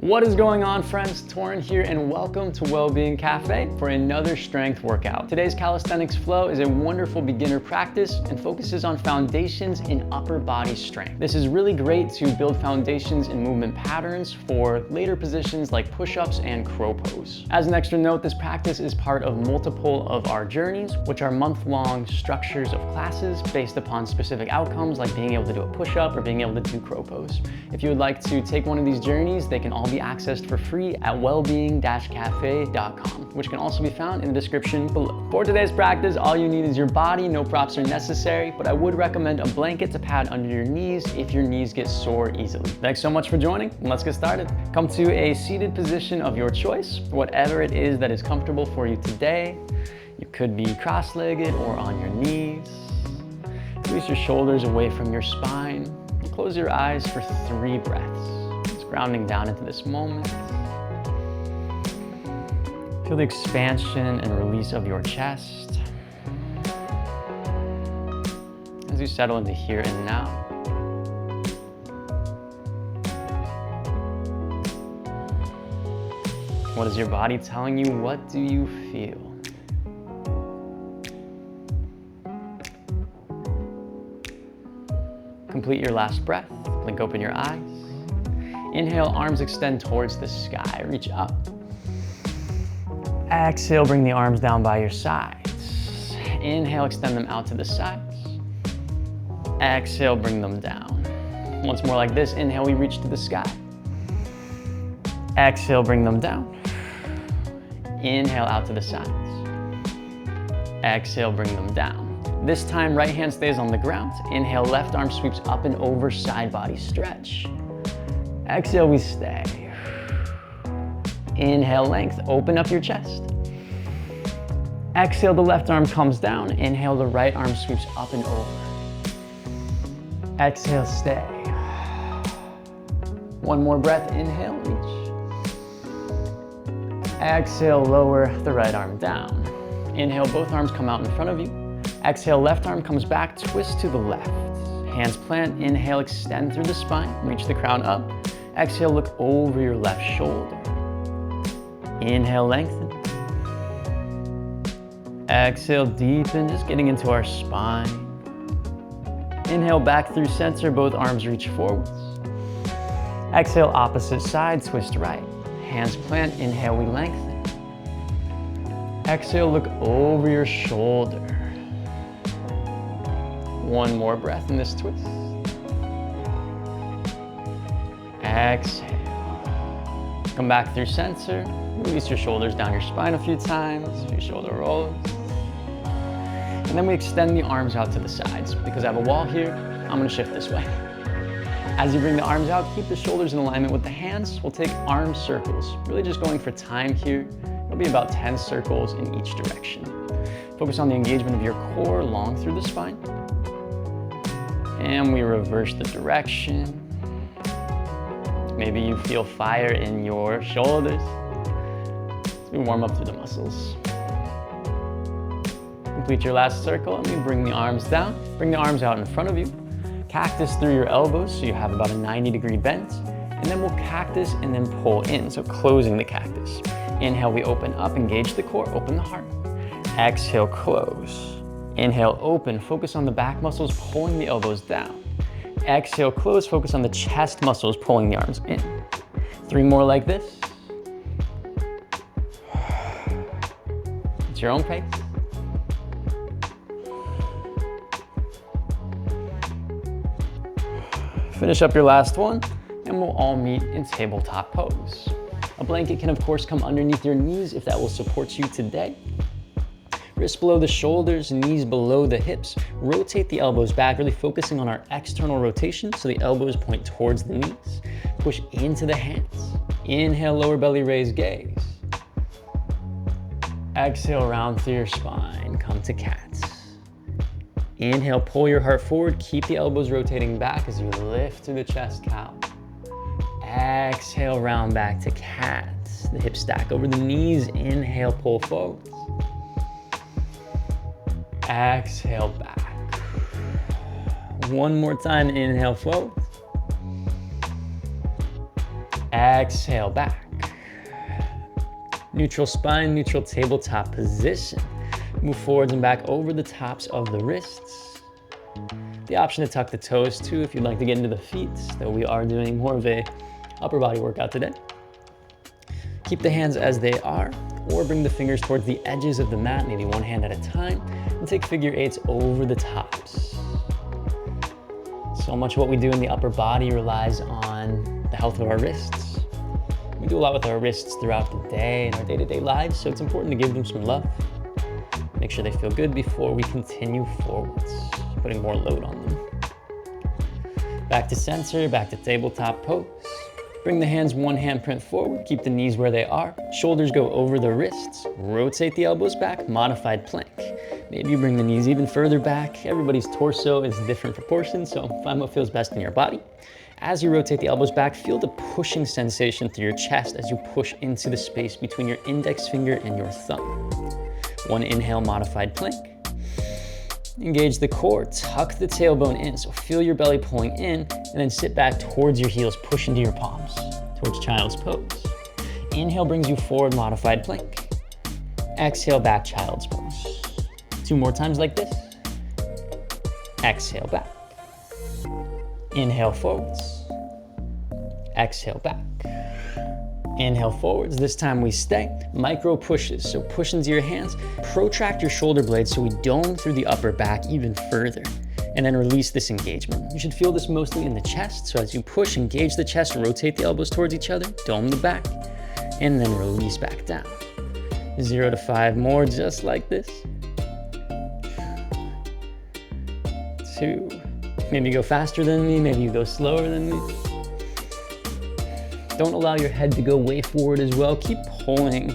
What is going on, friends? Torin here, and welcome to Wellbeing Café for another strength workout. Today's calisthenics flow is a wonderful beginner practice and focuses on foundations in upper body strength. This is really great to build foundations in movement patterns for later positions like push-ups and crow pose. As an extra note, this practice is part of multiple of our journeys, which are month-long structures of classes based upon specific outcomes like being able to do a push-up or being able to do crow pose. If you would like to take one of these journeys, they can all be accessed for free at wellbeing-cafe.com, which can also be found in the description below. For today's practice, all you need is your body. No props are necessary, but I would recommend a blanket to pad under your knees if your knees get sore easily. Thanks so much for joining, and let's get started. Come to a seated position of your choice, whatever it is that is comfortable for you today. You could be cross-legged or on your knees. Release your shoulders away from your spine. Close your eyes for 3 breaths. Grounding down into this moment. Feel the expansion and release of your chest as you settle into here and now. What is your body telling you? What do you feel? Complete your last breath. Blink open your eyes. Inhale, arms extend towards the sky, reach up. Exhale, bring the arms down by your sides. Inhale, extend them out to the sides. Exhale, bring them down. Once more like this, inhale, we reach to the sky. Exhale, bring them down. Inhale, out to the sides. Exhale, bring them down. This time, right hand stays on the ground. Inhale, left arm sweeps up and over, side body stretch. Exhale, we stay. Inhale, length, open up your chest. Exhale, the left arm comes down. Inhale, the right arm sweeps up and over. Exhale, stay. One more breath, inhale, reach. Exhale, lower the right arm down. Inhale, both arms come out in front of you. Exhale, left arm comes back, twist to the left. Hands plant, inhale, extend through the spine, reach the crown up. Exhale, look over your left shoulder. Inhale, lengthen. Exhale, deepen, just getting into our spine. Inhale, back through center, both arms reach forwards. Exhale, opposite side, twist right. Hands plant, inhale, we lengthen. Exhale, look over your shoulder. One more breath in this twist. Exhale. Come back through center. Release your shoulders down your spine a few times. Your shoulder rolls. And then we extend the arms out to the sides. Because I have a wall here, I'm gonna shift this way. As you bring the arms out, keep the shoulders in alignment with the hands. We'll take arm circles. Really just going for time here. It'll be about 10 circles in each direction. Focus on the engagement of your core long through the spine. And we reverse the direction. Maybe you feel fire in your shoulders. So we warm up through the muscles. Complete your last circle and we bring the arms down. Bring the arms out in front of you. Cactus through your elbows so you have about a 90-degree bend. And then we'll cactus and then pull in, so closing the cactus. Inhale, we open up, engage the core, open the heart. Exhale, close. Inhale, open, focus on the back muscles, pulling the elbows down. Exhale, close, focus on the chest muscles, pulling the arms in. 3 more like this. It's your own pace. Finish up your last one, and we'll all meet in tabletop pose. A blanket can, of course, come underneath your knees if that will support you today. Wrists below the shoulders, knees below the hips. Rotate the elbows back, really focusing on our external rotation so the elbows point towards the knees. Push into the hands. Inhale, lower belly, raise gaze. Exhale, round through your spine, come to cats. Inhale, pull your heart forward, keep the elbows rotating back as you lift through the chest cow. Exhale, round back to cats. The hips stack over the knees, inhale, pull forward. Exhale, back. One more time, inhale, forward. Exhale, back. Neutral spine, neutral tabletop position. Move forwards and back over the tops of the wrists. The option to tuck the toes too if you'd like to get into the feet, though we are doing more of a upper body workout today. Keep the hands as they are, or bring the fingers towards the edges of the mat, maybe one hand at a time, and take figure eights over the tops. So much of what we do in the upper body relies on the health of our wrists. We do a lot with our wrists throughout the day and our day-to-day lives, so it's important to give them some love. Make sure they feel good before we continue forwards, putting more load on them. Back to center, back to tabletop pose. Bring the hands one handprint forward, keep the knees where they are, shoulders go over the wrists, rotate the elbows back, modified plank. Maybe you bring the knees even further back. Everybody's torso is different proportions, so find what feels best in your body. As you rotate the elbows back, feel the pushing sensation through your chest as you push into the space between your index finger and your thumb. One inhale, modified plank. Engage the core, tuck the tailbone in, so feel your belly pulling in, and then sit back towards your heels, push into your palms, towards child's pose. Inhale brings you forward, modified plank. Exhale, back, child's pose. 2 more times like this. Exhale, back. Inhale, forwards. Exhale, back. Inhale, forwards. This time we stay. Micro pushes, so push into your hands. Protract your shoulder blades so we dome through the upper back even further. And then release this engagement. You should feel this mostly in the chest, so as you push, engage the chest, rotate the elbows towards each other, dome the back, and then release back down. 0 to 5 more, just like this. 2. Maybe you go faster than me, maybe you go slower than me. Don't allow your head to go way forward as well. Keep pulling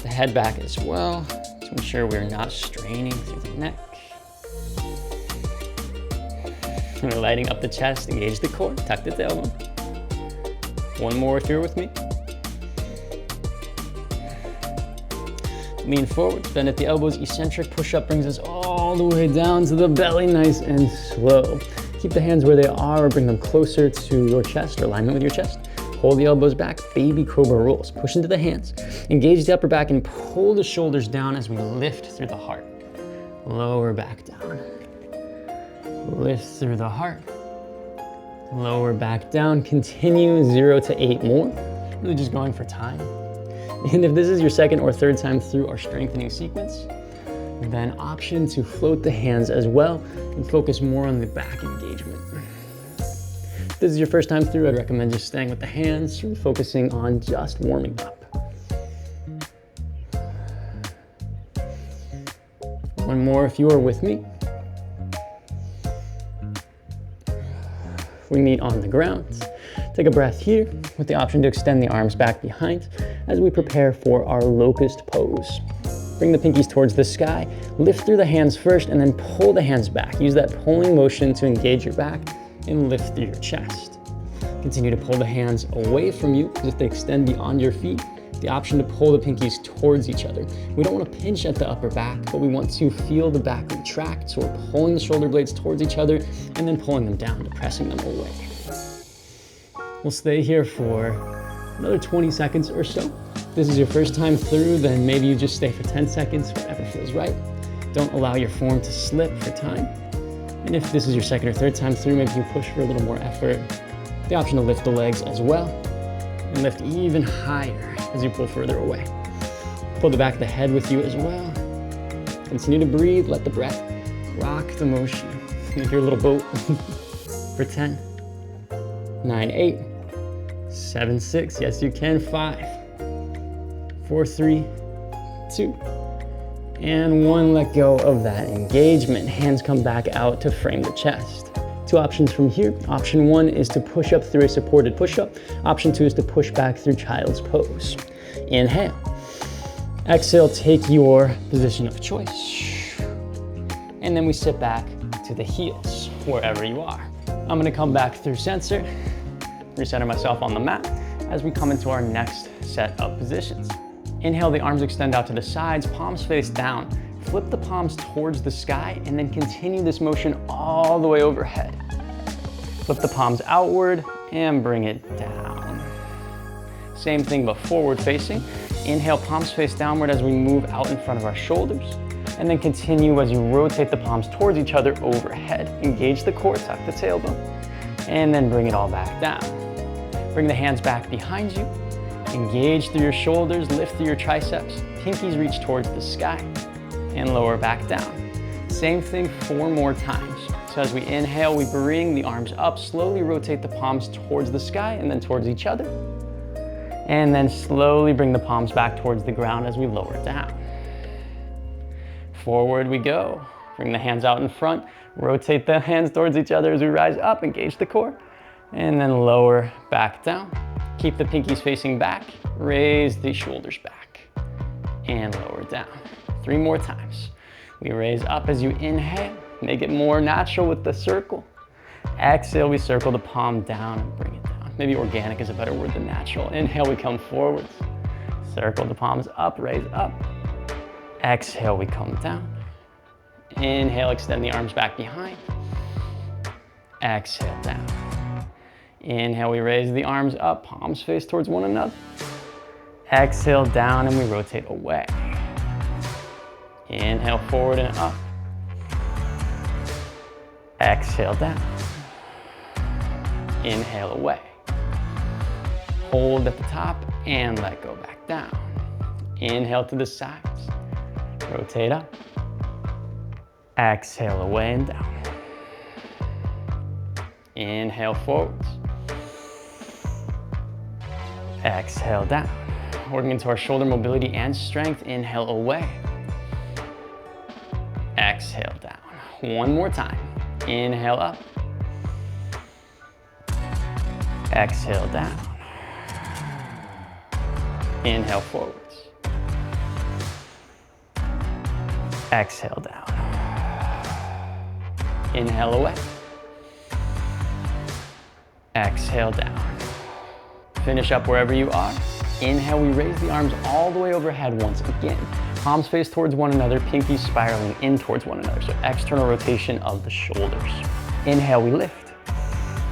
the head back as well to ensure we're not straining through the neck. And we're lighting up the chest, engage the core, tuck the tailbone. 1 more if you're with me. Lean forward, bend at the elbows, eccentric push-up brings us all the way down to the belly, nice and slow. Keep the hands where they are or bring them closer to your chest or alignment with your chest. Hold the elbows back, baby cobra rolls. Push into the hands, engage the upper back and pull the shoulders down as we lift through the heart. Lower back down. Lift through the heart. Lower back down, continue 0 to 8 more. Really just going for time. And if this is your second or third time through our strengthening sequence, then option to float the hands as well and focus more on the back engagement. If this is your first time through, I'd recommend just staying with the hands, focusing on just warming up. 1 more if you are with me. We meet on the ground. Take a breath here with the option to extend the arms back behind as we prepare for our locust pose. Bring the pinkies towards the sky, lift through the hands first, and then pull the hands back. Use that pulling motion to engage your back and lift through your chest. Continue to pull the hands away from you as they extend beyond your feet. The option to pull the pinkies towards each other. We don't want to pinch at the upper back, but we want to feel the back retract. So we're pulling the shoulder blades towards each other and then pulling them down, pressing them away. We'll stay here for another 20 seconds or so. If this is your first time through, then maybe you just stay for 10 seconds, whatever feels right. Don't allow your form to slip for time. And if this is your second or third time through, maybe you push for a little more effort. The option to lift the legs as well and lift even higher as you pull further away. Pull the back of the head with you as well. Continue to breathe, let the breath rock the motion. Make your little boat for 10, 9, 8, 7, 6, yes you can, 5, 4, 3, 2, and 1. Let go of that engagement. Hands come back out to frame the chest. 2 options from here. Option 1 is to push up through a supported push-up. Option 2 is to push back through child's pose. Inhale. Exhale, take your position of choice. And then we sit back to the heels, wherever you are. I'm gonna come back through center, recenter myself on the mat as we come into our next set of positions. Inhale, the arms extend out to the sides, palms face down. Flip the palms towards the sky and then continue this motion all the way overhead. Flip the palms outward and bring it down. Same thing, but forward facing. Inhale, palms face downward as we move out in front of our shoulders. And then continue as you rotate the palms towards each other overhead. Engage the core, tuck the tailbone. And then bring it all back down. Bring the hands back behind you. Engage through your shoulders, lift through your triceps. Pinkies reach towards the sky. And lower back down. Same thing 4 more times. So as we inhale, we bring the arms up, slowly rotate the palms towards the sky and then towards each other. And then slowly bring the palms back towards the ground as we lower down. Forward we go. Bring the hands out in front, rotate the hands towards each other as we rise up, engage the core, and then lower back down. Keep the pinkies facing back, raise the shoulders back, and lower down. 3 more times. We raise up as you inhale, make it more natural with the circle. Exhale, we circle the palm down and bring it down. Maybe organic is a better word than natural. Inhale, we come forwards. Circle the palms up, raise up. Exhale, we come down. Inhale, extend the arms back behind. Exhale, down. Inhale, we raise the arms up, palms face towards one another. Exhale, down, and we rotate away. Inhale, forward and up. Exhale, down. Inhale, away. Hold at the top and let go back down. Inhale to the sides. Rotate up. Exhale, away and down. Inhale, forwards. Exhale, down. Working into our shoulder mobility and strength. Inhale, away. Exhale, down. 1 more time. Inhale, up. Exhale, down. Inhale, forwards. Exhale, down. Inhale, away. Exhale, down. Finish up wherever you are. Inhale, we raise the arms all the way overhead once again. Palms face towards one another, pinkies spiraling in towards one another. So external rotation of the shoulders. Inhale, we lift.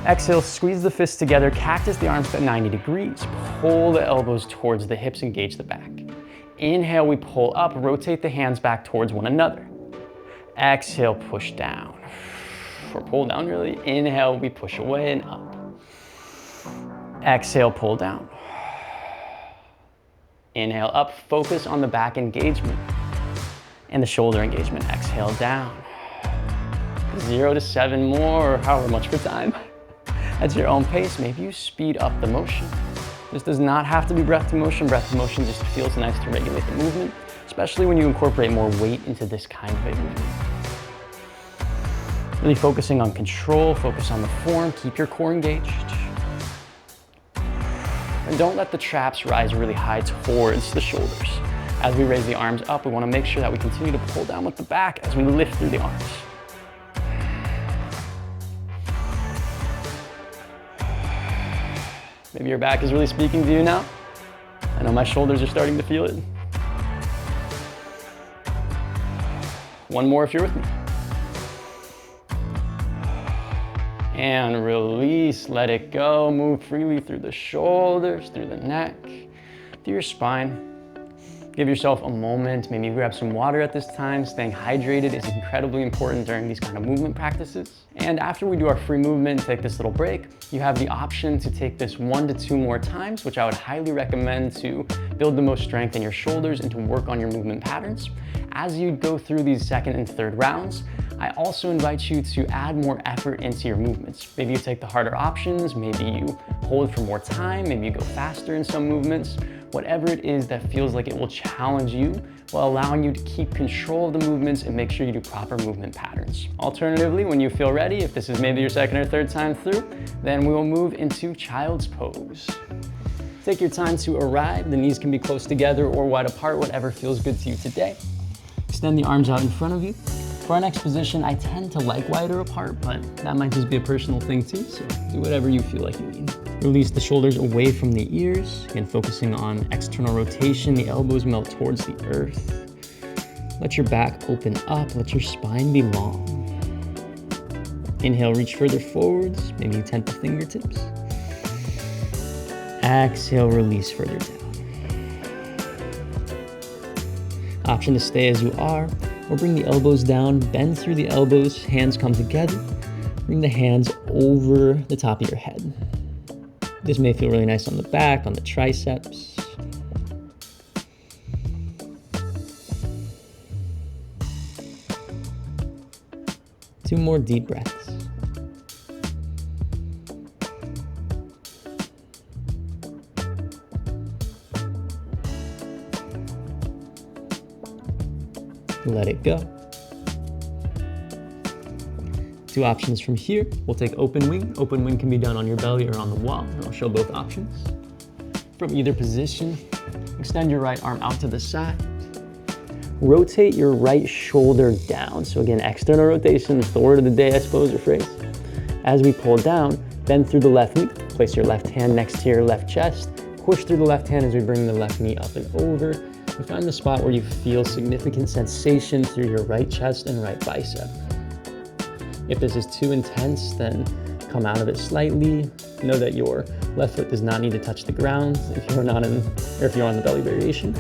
Exhale, squeeze the fists together, cactus the arms at 90 degrees. Pull the elbows towards the hips, engage the back. Inhale, we pull up, rotate the hands back towards one another. Exhale, push down. Or pull down really. Inhale, we push away and up. Exhale, pull down. Inhale, up, focus on the back engagement and the shoulder engagement. Exhale, down. 0 to 7 more, or however much for time. At your own pace, maybe you speed up the motion. This does not have to be breath to motion. Breath to motion just feels nice to regulate the movement, especially when you incorporate more weight into this kind of a movement. Really focusing on control, focus on the form, keep your core engaged. And don't let the traps rise really high towards the shoulders. As we raise the arms up, we want to make sure that we continue to pull down with the back as we lift through the arms. Maybe your back is really speaking to you now. I know my shoulders are starting to feel it. 1 more if you're with me. And release, let it go. Move freely through the shoulders, through the neck, through your spine. Give yourself a moment, maybe grab some water at this time. Staying hydrated is incredibly important during these kind of movement practices. And after we do our free movement, take this little break, you have the option to take this 1 to 2 more times, which I would highly recommend to build the most strength in your shoulders and to work on your movement patterns. As you go through these 2nd and 3rd rounds, I also invite you to add more effort into your movements. Maybe you take the harder options, maybe you hold for more time, maybe you go faster in some movements. Whatever it is that feels like it will challenge you while allowing you to keep control of the movements and make sure you do proper movement patterns. Alternatively, when you feel ready, if this is maybe your 2nd or 3rd time through, then we will move into child's pose. Take your time to arrive. The knees can be close together or wide apart, whatever feels good to you today. Extend the arms out in front of you. For our next position, I tend to like wider apart, but that might just be a personal thing too, so do whatever you feel like you need. Release the shoulders away from the ears, again focusing on external rotation, the elbows melt towards the earth. Let your back open up, let your spine be long. Inhale, reach further forwards, maybe you tent the fingertips. Exhale, release further down. Option to stay as you are, or bring the elbows down, bend through the elbows, hands come together. Bring the hands over the top of your head. This may feel really nice on the back, on the triceps. Two more deep breaths. Let it go. Two options from here. We'll take open wing. Open wing can be done on your belly or on the wall. And I'll show both options. From either position, extend your right arm out to the side. Rotate your right shoulder down. So again, external rotation is the word of the day, I suppose, or phrase. As we pull down, bend through the left knee. Place your left hand next to your left chest. Push through the left hand as we bring the left knee up and over. And find the spot where you feel significant sensation through your right chest and right bicep. If this is too intense, then come out of it slightly. Know that your left foot does not need to touch the ground if you're on the belly variation.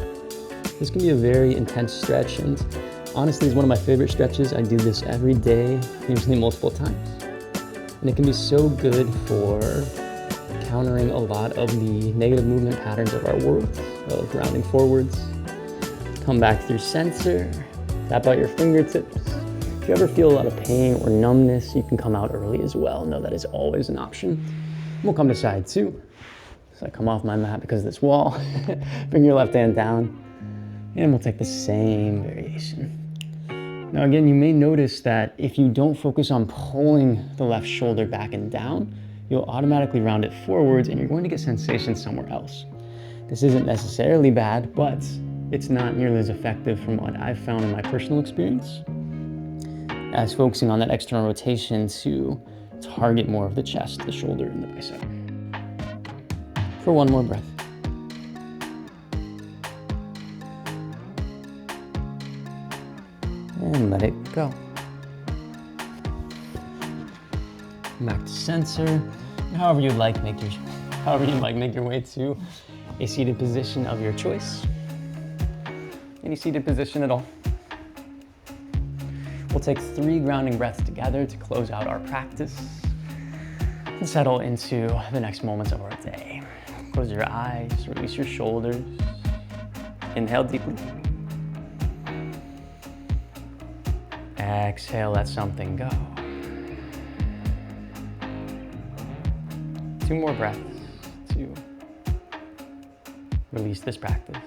This can be a very intense stretch, and honestly, it's one of my favorite stretches. I do this every day, usually multiple times. And it can be so good for countering a lot of the negative movement patterns of our world, of rounding forwards. Come back through center, tap out your fingertips. If you ever feel a lot of pain or numbness, you can come out early as well. Know that is always an option. We'll come to side two. So I come off my mat because of this wall. Bring your left hand down, and we'll take the same variation. Now again, you may notice that if you don't focus on pulling the left shoulder back and down, you'll automatically round it forwards and you're going to get sensation somewhere else. This isn't necessarily bad, but it's not nearly as effective from what I've found in my personal experience as focusing on that external rotation to target more of the chest, the shoulder, and the bicep. For one more breath. And let it go. Back to center. However you'd like, make your way to a seated position of your choice. Any seated position at all. We'll take 3 grounding breaths together to close out our practice and settle into the next moments of our day. Close your eyes, release your shoulders. Inhale deeply. Exhale, let something go. 2 more breaths to release this practice.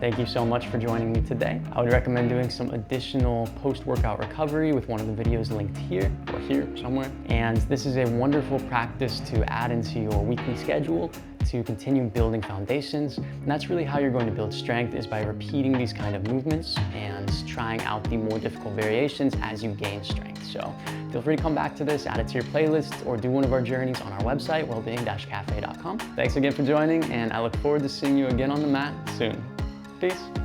Thank you so much for joining me today. I would recommend doing some additional post-workout recovery with one of the videos linked here or here somewhere. And this is a wonderful practice to add into your weekly schedule to continue building foundations. And that's really how you're going to build strength, is by repeating these kind of movements and trying out the more difficult variations as you gain strength. So feel free to come back to this, add it to your playlist, or do one of our journeys on our website, wellbeing-cafe.com. Thanks again for joining, and I look forward to seeing you again on the mat soon. Peace.